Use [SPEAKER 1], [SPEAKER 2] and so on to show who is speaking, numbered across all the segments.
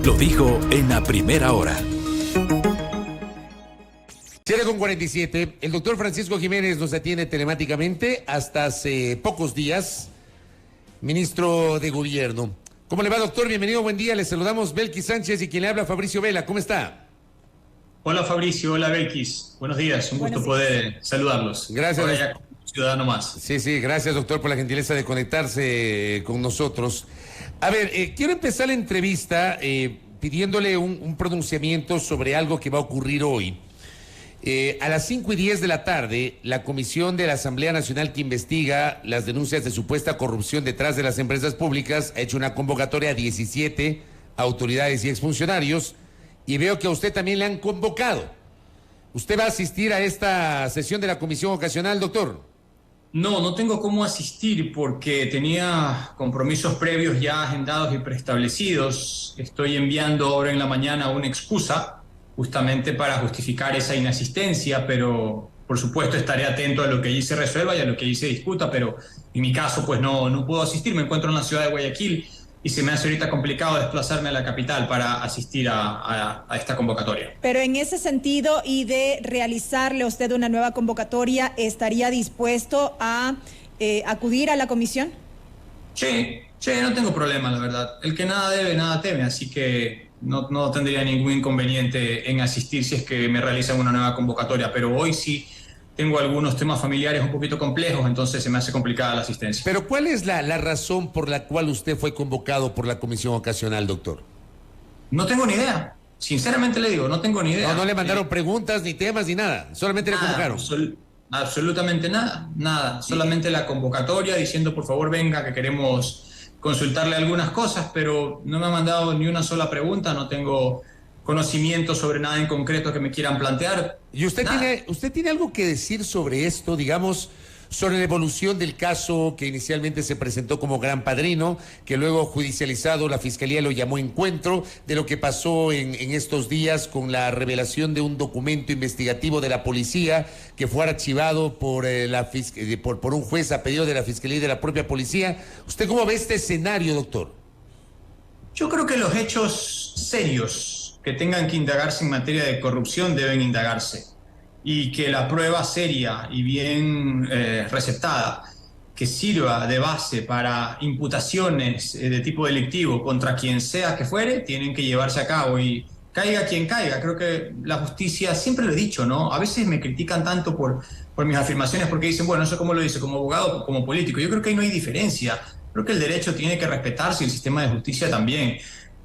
[SPEAKER 1] lo dijo en la primera hora.
[SPEAKER 2] 7:47. El doctor Francisco Jiménez nos atiende telemáticamente hasta hace pocos días, ministro de Gobierno. ¿Cómo le va, doctor? Bienvenido, buen día. Le saludamos Belkis Sánchez y quien le habla, Fabricio Vela. ¿Cómo está?
[SPEAKER 3] Hola Fabricio, hola Belkis. Buenos días, un gusto poder saludarlos.
[SPEAKER 2] Gracias.
[SPEAKER 3] Ahora ya como ciudadano más.
[SPEAKER 2] Sí, gracias, doctor, por la gentileza de conectarse con nosotros. A ver, quiero empezar la entrevista pidiéndole un pronunciamiento sobre algo que va a ocurrir hoy. A las 5:10 de la tarde, la Comisión de la Asamblea Nacional que investiga las denuncias de supuesta corrupción detrás de las empresas públicas ha hecho una convocatoria a 17 autoridades y exfuncionarios, y veo que a usted también le han convocado. ¿Usted va a asistir a esta sesión de la comisión ocasional, doctor?
[SPEAKER 3] No tengo cómo asistir porque tenía compromisos previos ya agendados y preestablecidos. Estoy enviando ahora en la mañana una excusa justamente para justificar esa inasistencia, pero por supuesto estaré atento a lo que allí se resuelva y a lo que allí se discuta, pero en mi caso pues no puedo asistir. Me encuentro en la ciudad de Guayaquil y se me hace ahorita complicado desplazarme a la capital para asistir a esta convocatoria.
[SPEAKER 4] Pero en ese sentido y de realizarle a usted una nueva convocatoria, ¿estaría dispuesto a acudir a la comisión?
[SPEAKER 3] Sí, no tengo problema, la verdad. El que nada debe, nada teme, así que no tendría ningún inconveniente en asistir si es que me realizan una nueva convocatoria, pero hoy sí tengo algunos temas familiares un poquito complejos, entonces se me hace complicada la asistencia.
[SPEAKER 2] Pero ¿cuál es la razón por la cual usted fue convocado por la comisión ocasional, doctor?
[SPEAKER 3] No tengo ni idea. Sinceramente le digo, no tengo ni idea.
[SPEAKER 2] No le mandaron preguntas, ni temas, ni nada. Solamente le convocaron.
[SPEAKER 3] Absolutamente nada. Solamente la convocatoria diciendo, por favor, venga, que queremos consultarle algunas cosas, pero no me han mandado ni una sola pregunta, no tengo conocimiento sobre nada en concreto que me quieran plantear.
[SPEAKER 2] ¿Y usted tiene algo que decir sobre esto, digamos, sobre la evolución del caso que inicialmente se presentó como Gran Padrino, que luego judicializado la Fiscalía lo llamó encuentro, de lo que pasó en estos días con la revelación de un documento investigativo de la policía que fue archivado por un juez a pedido de la Fiscalía y de la propia policía? ¿Usted cómo ve este escenario, doctor?
[SPEAKER 3] Yo creo que los hechos serios que tengan que indagarse en materia de corrupción deben indagarse, y que la prueba seria y bien receptada que sirva de base para imputaciones de tipo delictivo contra quien sea que fuere, tienen que llevarse a cabo y caiga quien caiga. Creo que la justicia, siempre lo he dicho, ¿no? A veces me critican tanto por mis afirmaciones porque dicen, bueno, eso cómo lo dice, como abogado o como político. Yo creo que ahí no hay diferencia. Creo que el derecho tiene que respetarse y el sistema de justicia también.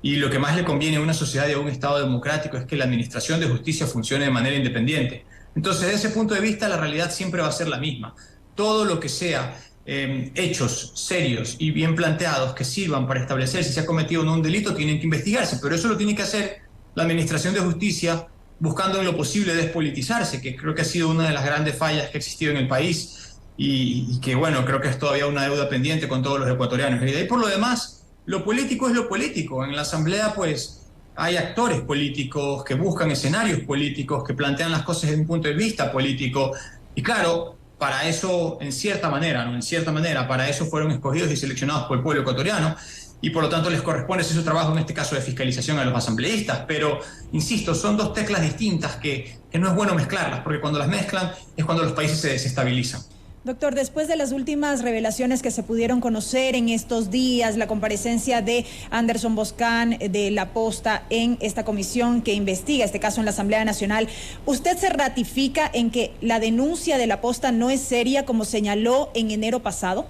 [SPEAKER 3] Y lo que más le conviene a una sociedad y a un Estado democrático es que la administración de justicia funcione de manera independiente. Entonces, desde ese punto de vista, la realidad siempre va a ser la misma. Todo lo que sea hechos serios y bien planteados que sirvan para establecer si se ha cometido o no un delito tienen que investigarse, pero eso lo tiene que hacer la administración de justicia buscando en lo posible despolitizarse, que creo que ha sido una de las grandes fallas que ha existido en el país y que, bueno, creo que es todavía una deuda pendiente con todos los ecuatorianos. Y de ahí por lo demás, lo político es lo político. En la Asamblea, pues, hay actores políticos que buscan escenarios políticos, que plantean las cosas desde un punto de vista político. Y claro, para eso, en cierta manera, para eso fueron escogidos y seleccionados por el pueblo ecuatoriano, y por lo tanto les corresponde hacer su trabajo, en este caso de fiscalización, a los asambleístas. Pero, insisto, son dos teclas distintas que no es bueno mezclarlas, porque cuando las mezclan es cuando los países se desestabilizan.
[SPEAKER 4] Doctor, después de las últimas revelaciones que se pudieron conocer en estos días, la comparecencia de Anderson Boscan de La Posta en esta comisión que investiga este caso en la Asamblea Nacional, ¿usted se ratifica en que la denuncia de La Posta no es seria como señaló en enero pasado?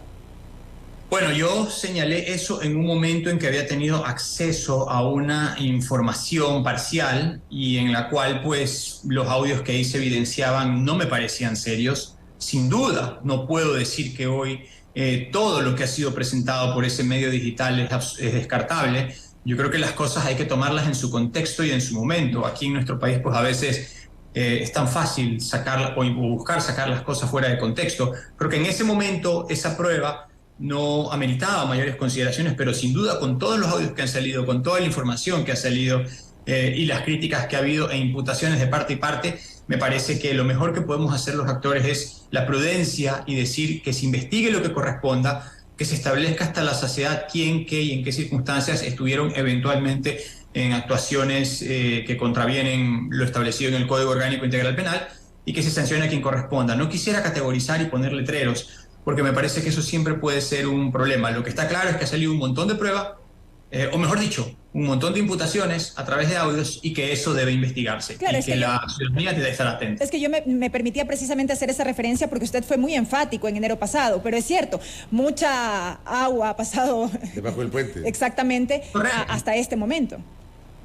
[SPEAKER 3] Bueno, yo señalé eso en un momento en que había tenido acceso a una información parcial y en la cual pues los audios que ahí se evidenciaban no me parecían serios. Sin duda, no puedo decir que hoy todo lo que ha sido presentado por ese medio digital es descartable. Yo creo que las cosas hay que tomarlas en su contexto y en su momento. Aquí en nuestro país, pues a veces es tan fácil sacar o buscar sacar las cosas fuera de contexto. Creo que en ese momento esa prueba no ameritaba mayores consideraciones, pero sin duda con todos los audios que han salido, con toda la información que ha salido y las críticas que ha habido e imputaciones de parte y parte, me parece que lo mejor que podemos hacer los actores es la prudencia y decir que se investigue lo que corresponda, que se establezca hasta la saciedad quién, qué y en qué circunstancias estuvieron eventualmente en actuaciones que contravienen lo establecido en el Código Orgánico Integral Penal y que se sancione a quien corresponda. No quisiera categorizar y poner letreros, porque me parece que eso siempre puede ser un problema. Lo que está claro es que ha salido un montón de pruebas, o mejor dicho, un montón de imputaciones a través de audios y que eso debe investigarse.
[SPEAKER 4] Claro,
[SPEAKER 3] y
[SPEAKER 4] es
[SPEAKER 3] que
[SPEAKER 4] que
[SPEAKER 3] la ciudadanía debe estar atenta.
[SPEAKER 4] Es que yo me permitía precisamente hacer esa referencia porque usted fue muy enfático en enero pasado, pero es cierto, mucha agua ha pasado
[SPEAKER 2] debajo del puente.
[SPEAKER 4] Exactamente hasta este momento.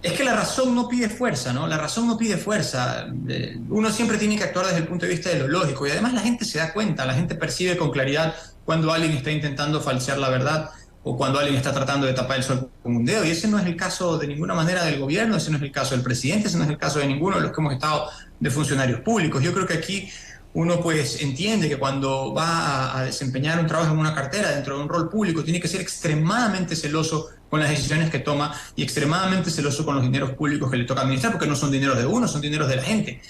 [SPEAKER 3] Es que la razón no pide fuerza, ¿no? La razón no pide fuerza. Uno siempre tiene que actuar desde el punto de vista de lo lógico y además la gente se da cuenta, la gente percibe con claridad cuando alguien está intentando falsear la verdad o cuando alguien está tratando de tapar el sol con un dedo. Y ese no es el caso de ninguna manera del gobierno, ese no es el caso del presidente, ese no es el caso de ninguno de los que hemos estado de funcionarios públicos. Yo creo que aquí uno pues entiende que cuando va a desempeñar un trabajo en una cartera dentro de un rol público tiene que ser extremadamente celoso con las decisiones que toma y extremadamente celoso con los dineros públicos que le toca administrar, porque no son dineros de uno, son dineros de la gente.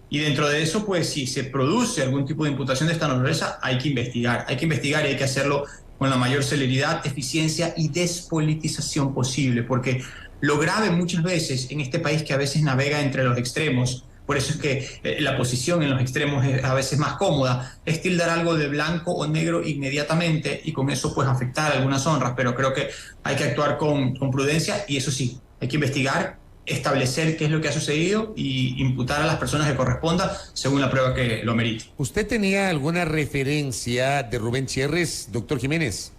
[SPEAKER 3] Y dentro de eso, pues si se produce algún tipo de imputación de esta naturaleza, hay que investigar y hay que hacerlo con la mayor celeridad, eficiencia y despolitización posible, porque lo grave muchas veces en este país que a veces navega entre los extremos, por eso es que la posición en los extremos es a veces más cómoda, es tildar algo de blanco o negro inmediatamente y con eso pues afectar algunas honras, pero creo que hay que actuar con prudencia y eso sí, hay que investigar, establecer qué es lo que ha sucedido y imputar a las personas que corresponda según la prueba que lo merite.
[SPEAKER 2] ¿Usted tenía alguna referencia de Rubén Chierres, doctor Jiménez?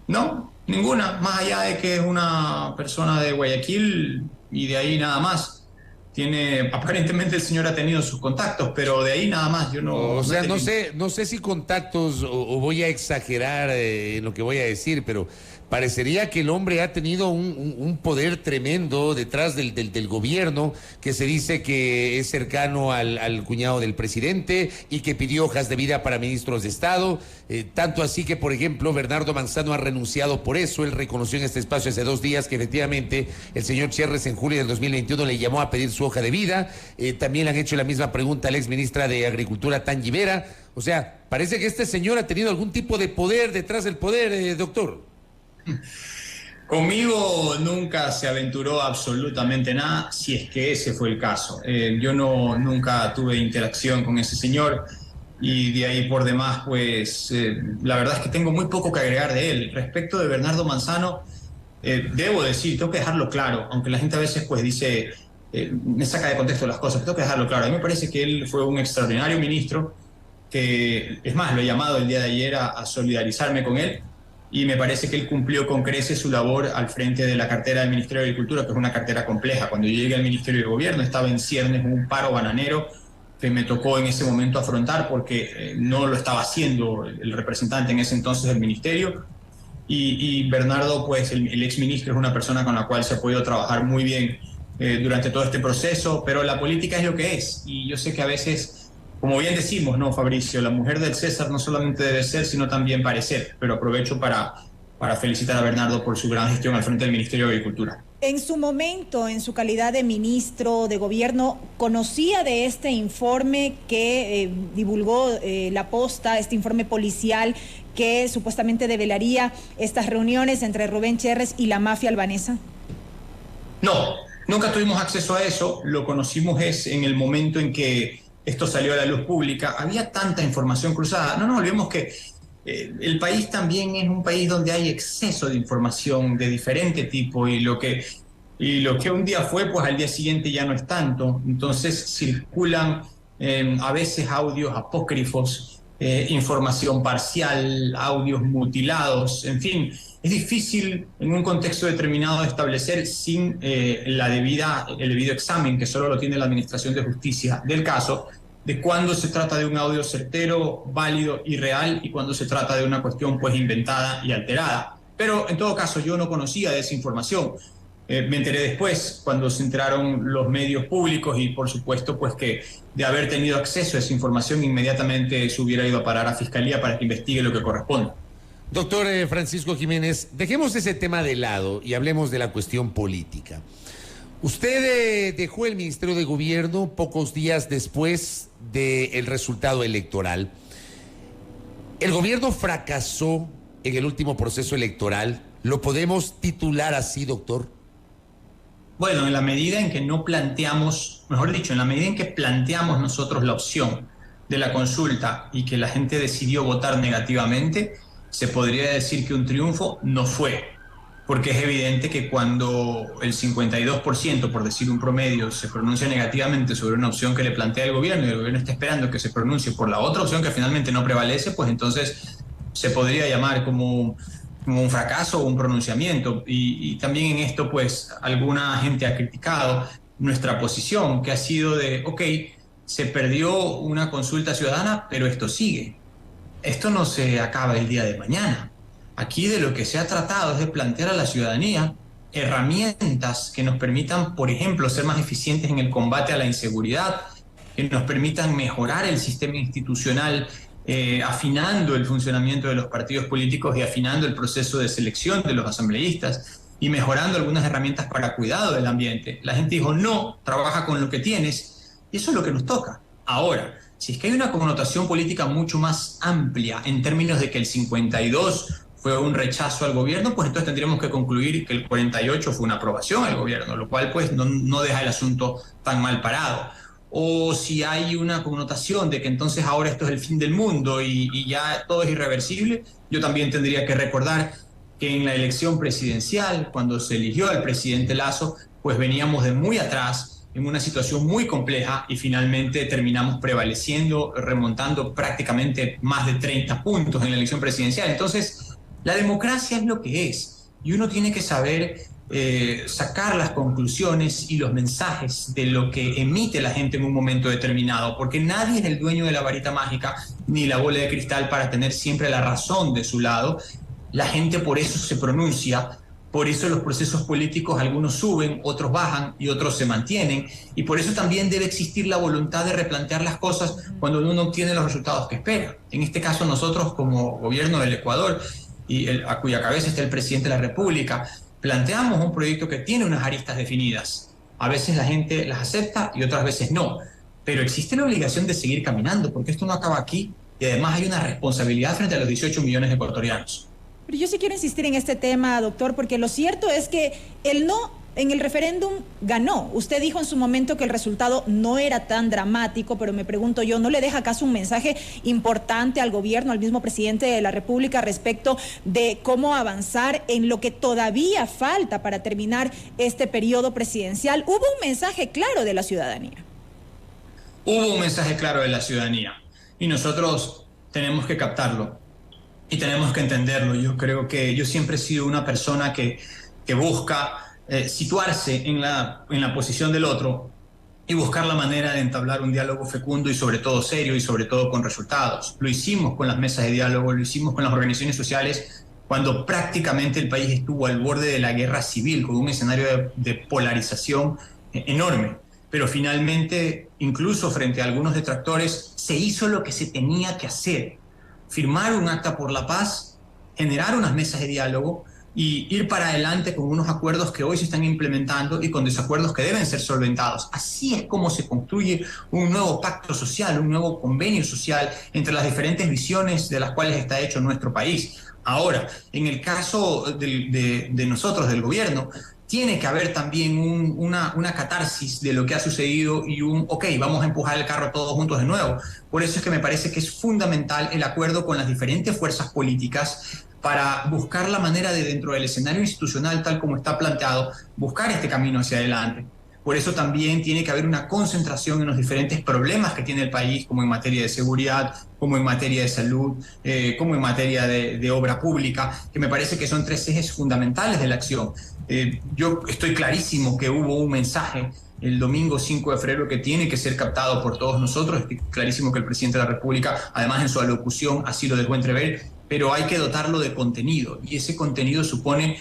[SPEAKER 3] No, ninguna, más allá de que es una persona de Guayaquil y de ahí nada más. Aparentemente el señor ha tenido sus contactos, pero de ahí nada más. Yo no.
[SPEAKER 2] O sea, no sé si contactos o voy a exagerar en lo que voy a decir, pero parecería que el hombre ha tenido un poder tremendo detrás del gobierno, que se dice que es cercano al cuñado del presidente y que pidió hojas de vida para ministros de Estado, tanto así que, por ejemplo, Bernardo Manzano ha renunciado por eso. Él reconoció en este espacio hace 2 días que efectivamente el señor Chierres en julio del 2021 le llamó a pedir su hoja de vida. También le han hecho la misma pregunta a la exministra de Agricultura, Tangi Vera. O sea, parece que este señor ha tenido algún tipo de poder detrás del poder, doctor.
[SPEAKER 3] Conmigo nunca se aventuró absolutamente nada, si es que ese fue el caso. Yo nunca tuve interacción con ese señor y de ahí por demás, pues la verdad es que tengo muy poco que agregar de él. Respecto de Bernardo Manzano, debo decir, tengo que dejarlo claro, aunque la gente a veces pues dice, me saca de contexto las cosas, tengo que dejarlo claro. A mí me parece que él fue un extraordinario ministro, que es más, lo he llamado el día de ayer a solidarizarme con él. Y me parece que él cumplió con creces su labor al frente de la cartera del Ministerio de Agricultura, que es una cartera compleja. Cuando yo llegué al Ministerio de Gobierno estaba en ciernes un paro bananero que me tocó en ese momento afrontar porque no lo estaba haciendo el representante en ese entonces del Ministerio. Y Bernardo, pues el exministro, es una persona con la cual se ha podido trabajar muy bien durante todo este proceso, pero la política es lo que es. Y yo sé que a veces, como bien decimos, ¿no, Fabricio? La mujer del César no solamente debe ser, sino también parecer. Pero aprovecho para felicitar a Bernardo por su gran gestión al frente del Ministerio de Agricultura.
[SPEAKER 4] En su momento, en su calidad de ministro de Gobierno, ¿conocía de este informe que divulgó La Posta, este informe policial que supuestamente develaría estas reuniones entre Rubén Chierres y la mafia albanesa?
[SPEAKER 3] No, nunca tuvimos acceso a eso. Lo conocimos en el momento en que esto salió a la luz pública. Había tanta información cruzada. No nos olvidemos que el país también es un país donde hay exceso de información de diferente tipo y lo que un día fue, pues al día siguiente ya no es tanto. Entonces circulan a veces audios apócrifos, información parcial, audios mutilados, en fin. Es difícil en un contexto determinado de establecer sin el debido examen, que solo lo tiene la Administración de Justicia del caso, de cuándo se trata de un audio certero, válido y real y cuándo se trata de una cuestión pues inventada y alterada. Pero en todo caso yo no conocía de esa información. Me enteré después cuando se enteraron los medios públicos y por supuesto pues que de haber tenido acceso a esa información inmediatamente se hubiera ido a parar a Fiscalía para que investigue lo que corresponda.
[SPEAKER 2] Doctor Francisco Jiménez, dejemos ese tema de lado y hablemos de la cuestión política. Usted dejó el Ministerio de Gobierno pocos días después del resultado electoral. El gobierno fracasó en el último proceso electoral. ¿Lo podemos titular así, doctor?
[SPEAKER 3] Bueno, en la medida en que no planteamos, mejor dicho, en la medida en que planteamos nosotros la opción de la consulta y que la gente decidió votar negativamente, se podría decir que un triunfo no fue, porque es evidente que cuando el 52%, por decir un promedio, se pronuncia negativamente sobre una opción que le plantea el gobierno y el gobierno está esperando que se pronuncie por la otra opción que finalmente no prevalece, pues entonces se podría llamar como un fracaso o un pronunciamiento. Y también en esto, pues, alguna gente ha criticado nuestra posición, que ha sido de, ok, se perdió una consulta ciudadana, pero esto sigue. Esto no se acaba el día de mañana. Aquí de lo que se ha tratado es de plantear a la ciudadanía herramientas que nos permitan, por ejemplo, ser más eficientes en el combate a la inseguridad, que nos permitan mejorar el sistema institucional, afinando el funcionamiento de los partidos políticos y afinando el proceso de selección de los asambleístas y mejorando algunas herramientas para cuidado del ambiente. La gente dijo, no, trabaja con lo que tienes, y eso es lo que nos toca. Ahora, si es que hay una connotación política mucho más amplia en términos de que el 52 fue un rechazo al gobierno, pues entonces tendríamos que concluir que el 48 fue una aprobación al gobierno, lo cual pues no deja el asunto tan mal parado. O si hay una connotación de que entonces ahora esto es el fin del mundo y ya todo es irreversible, yo también tendría que recordar que en la elección presidencial, cuando se eligió al presidente Lasso, pues veníamos de muy atrás, en una situación muy compleja, y finalmente terminamos prevaleciendo, remontando prácticamente más de 30 puntos en la elección presidencial. Entonces, la democracia es lo que es, y uno tiene que saber sacar las conclusiones y los mensajes de lo que emite la gente en un momento determinado, porque nadie es el dueño de la varita mágica ni la bola de cristal para tener siempre la razón de su lado. La gente por eso se pronuncia, por eso los procesos políticos algunos suben, otros bajan y otros se mantienen, y por eso también debe existir la voluntad de replantear las cosas cuando uno no obtiene los resultados que espera. En este caso nosotros como gobierno del Ecuador, a cuya cabeza está el presidente de la República, planteamos un proyecto que tiene unas aristas definidas. A veces la gente las acepta y otras veces no, pero existe la obligación de seguir caminando, porque esto no acaba aquí, y además hay una responsabilidad frente a los 18 millones de ecuatorianos.
[SPEAKER 4] Pero yo sí quiero insistir en este tema, doctor, porque lo cierto es que el no en el referéndum ganó. Usted dijo en su momento que el resultado no era tan dramático, pero me pregunto yo, ¿no le deja acaso un mensaje importante al gobierno, al mismo presidente de la República, respecto de cómo avanzar en lo que todavía falta para terminar este periodo presidencial? ¿Hubo un mensaje claro de la ciudadanía?
[SPEAKER 3] Hubo un mensaje claro de la ciudadanía y nosotros tenemos que captarlo y tenemos que entenderlo. Yo creo que yo siempre he sido una persona que busca situarse en la posición del otro y buscar la manera de entablar un diálogo fecundo y sobre todo serio y sobre todo con resultados. Lo hicimos con las mesas de diálogo, lo hicimos con las organizaciones sociales cuando prácticamente el país estuvo al borde de la guerra civil, con un escenario de polarización enorme. Pero finalmente, incluso frente a algunos detractores, se hizo lo que se tenía que hacer: firmar un acta por la paz, generar unas mesas de diálogo y ir para adelante con unos acuerdos que hoy se están implementando y con desacuerdos que deben ser solventados. Así es como se construye un nuevo pacto social, un nuevo convenio social entre las diferentes visiones de las cuales está hecho nuestro país. Ahora, en el caso de nosotros, del gobierno, tiene que haber también una catarsis de lo que ha sucedido y ok, vamos a empujar el carro todos juntos de nuevo. Por eso es que me parece que es fundamental el acuerdo con las diferentes fuerzas políticas para buscar la manera de, dentro del escenario institucional tal como está planteado, buscar este camino hacia adelante. Por eso también tiene que haber una concentración en los diferentes problemas que tiene el país, como en materia de seguridad, como en materia de salud, como en materia de obra pública, que me parece que son tres ejes fundamentales de la acción. Yo estoy clarísimo que hubo un mensaje el domingo 5 de febrero que tiene que ser captado por todos nosotros. Estoy clarísimo que el presidente de la República, además en su alocución, así lo dejó entrever, pero hay que dotarlo de contenido, y ese contenido supone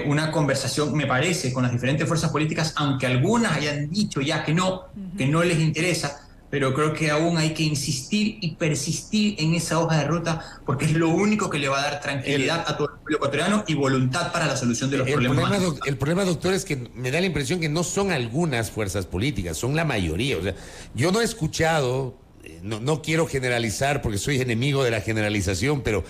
[SPEAKER 3] una conversación, me parece, con las diferentes fuerzas políticas, aunque algunas hayan dicho ya que no les interesa, pero creo que aún hay que insistir y persistir en esa hoja de ruta, porque es lo único que le va a dar tranquilidad a todo el pueblo ecuatoriano y voluntad para la solución de los problemas.
[SPEAKER 2] El problema, doctor, es que me da la impresión que no son algunas fuerzas políticas, son la mayoría. O sea, yo no he escuchado, no quiero generalizar porque soy enemigo de la generalización, pero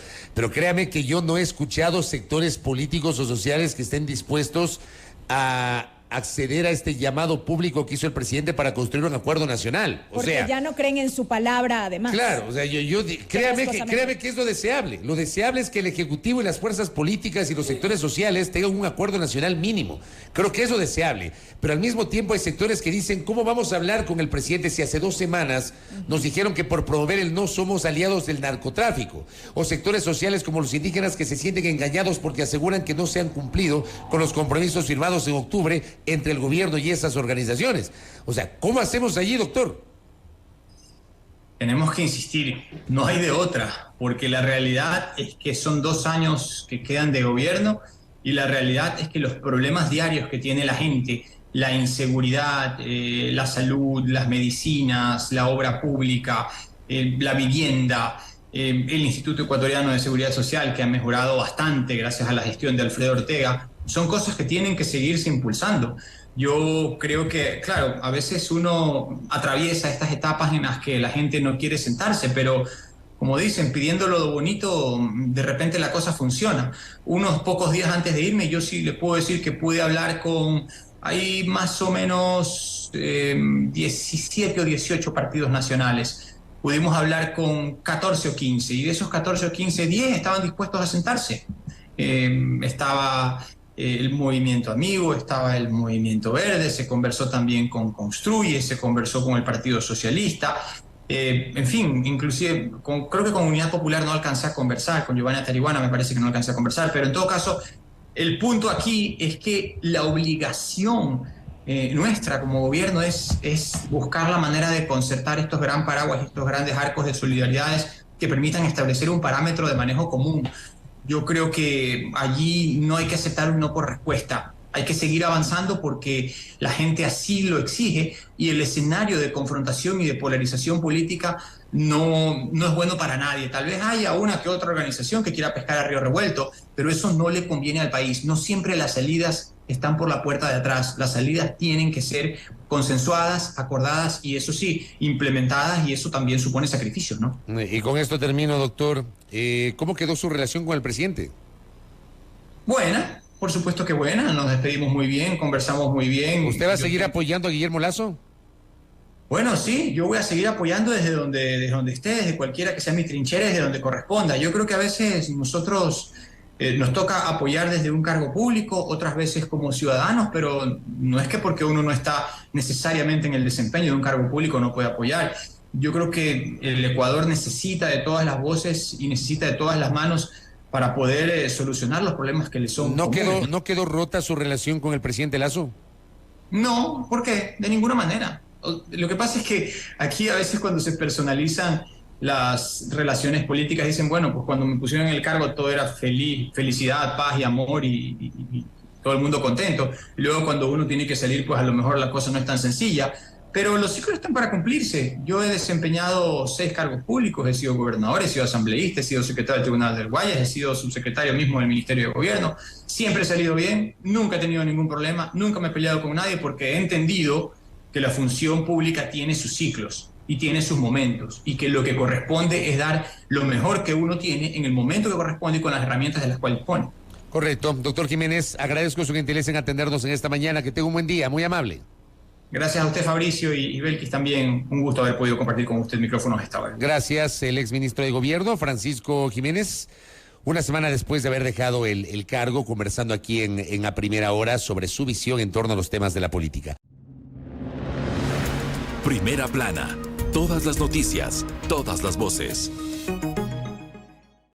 [SPEAKER 2] créame que yo no he escuchado sectores políticos o sociales que estén dispuestos a acceder a este llamado público que hizo el presidente para construir un acuerdo nacional.
[SPEAKER 4] Porque ya no creen en su palabra, además.
[SPEAKER 2] Claro, o sea, créame que es lo deseable. Lo deseable es que el Ejecutivo y las fuerzas políticas y los sectores sociales tengan un acuerdo nacional mínimo. Creo que es lo deseable. Pero al mismo tiempo hay sectores que dicen, ¿cómo vamos a hablar con el presidente si hace 2 semanas nos dijeron que por promover el no somos aliados del narcotráfico? O sectores sociales como los indígenas que se sienten engañados porque aseguran que no se han cumplido con los compromisos firmados en octubre entre el gobierno y esas organizaciones. O sea, ¿cómo hacemos allí, doctor?
[SPEAKER 3] Tenemos que insistir, no hay de otra, porque la realidad es que son 2 años que quedan de gobierno y la realidad es que los problemas diarios que tiene la gente, la inseguridad, la salud, las medicinas, la obra pública, la vivienda, el Instituto Ecuatoriano de Seguridad Social, que ha mejorado bastante gracias a la gestión de Alfredo Ortega, son cosas que tienen que seguirse impulsando. Yo creo que, claro, a veces uno atraviesa estas etapas en las que la gente no quiere sentarse, pero como dicen, pidiéndolo lo bonito, de repente la cosa funciona. Unos pocos días antes de irme, yo sí le puedo decir que pude hablar con, hay más o menos 17 o 18 partidos nacionales. Pudimos hablar con 14 o 15, y de esos 14 o 15, 10 estaban dispuestos a sentarse. Estaba el Movimiento Amigo, estaba el Movimiento Verde, se conversó también con Construye, se conversó con el Partido Socialista, en fin, inclusive creo que con Unidad Popular no alcancé a conversar, con Giovanna Tarihuana me parece que no alcancé a conversar, pero en todo caso, el punto aquí es que la obligación nuestra como gobierno es buscar la manera de concertar estos gran paraguas, estos grandes arcos de solidaridades que permitan establecer un parámetro de manejo común. Yo creo que allí no hay que aceptar un no por respuesta. Hay que seguir avanzando porque la gente así lo exige y el escenario de confrontación y de polarización política no es bueno para nadie. Tal vez haya una que otra organización que quiera pescar a río revuelto, pero eso no le conviene al país. No siempre las salidas están por la puerta de atrás. Las salidas tienen que ser consensuadas, acordadas y eso sí, implementadas, y eso también supone sacrificios, ¿no?
[SPEAKER 2] Y con esto termino, doctor. ¿Cómo quedó su relación con el presidente?
[SPEAKER 3] Buena, por supuesto que buena. Nos despedimos muy bien, conversamos muy bien.
[SPEAKER 2] ¿Usted va a seguir apoyando a Guillermo Lasso?
[SPEAKER 3] Bueno, sí, yo voy a seguir apoyando desde donde esté, desde cualquiera que sea mi trinchera, desde donde corresponda. Yo creo que a veces nosotros nos toca apoyar desde un cargo público, otras veces como ciudadanos, pero no es que porque uno no está necesariamente en el desempeño de un cargo público no puede apoyar. Yo creo que el Ecuador necesita de todas las voces y necesita de todas las manos para poder solucionar los problemas que le son comunes.
[SPEAKER 2] ¿No quedó rota su relación con el presidente Lasso?
[SPEAKER 3] No, ¿por qué? De ninguna manera. Lo que pasa es que aquí a veces cuando se personalizan las relaciones políticas dicen, bueno, pues cuando me pusieron en el cargo todo era felicidad, paz y amor y todo el mundo contento. Y luego cuando uno tiene que salir, pues a lo mejor la cosa no es tan sencilla. Pero los ciclos están para cumplirse. Yo he desempeñado 6 cargos públicos, he sido gobernador, he sido asambleísta, he sido secretario del Tribunal del Guayas, he sido subsecretario mismo del Ministerio de Gobierno. Siempre he salido bien, nunca he tenido ningún problema, nunca me he peleado con nadie porque he entendido que la función pública tiene sus ciclos y tiene sus momentos y que lo que corresponde es dar lo mejor que uno tiene en el momento que corresponde y con las herramientas de las cuales dispone.
[SPEAKER 2] Correcto. Doctor Jiménez, agradezco su gentileza en atendernos en esta mañana. Que tenga un buen día, muy amable.
[SPEAKER 3] Gracias a usted, Fabricio, y Belkis también. Un gusto haber podido compartir con usted micrófonos esta hora.
[SPEAKER 2] Gracias, el exministro de Gobierno, Francisco Jiménez. Una semana después de haber dejado el cargo, conversando aquí en A Primera Hora sobre su visión en torno a los temas de la política.
[SPEAKER 1] Primera Plana. Todas las noticias, todas las voces.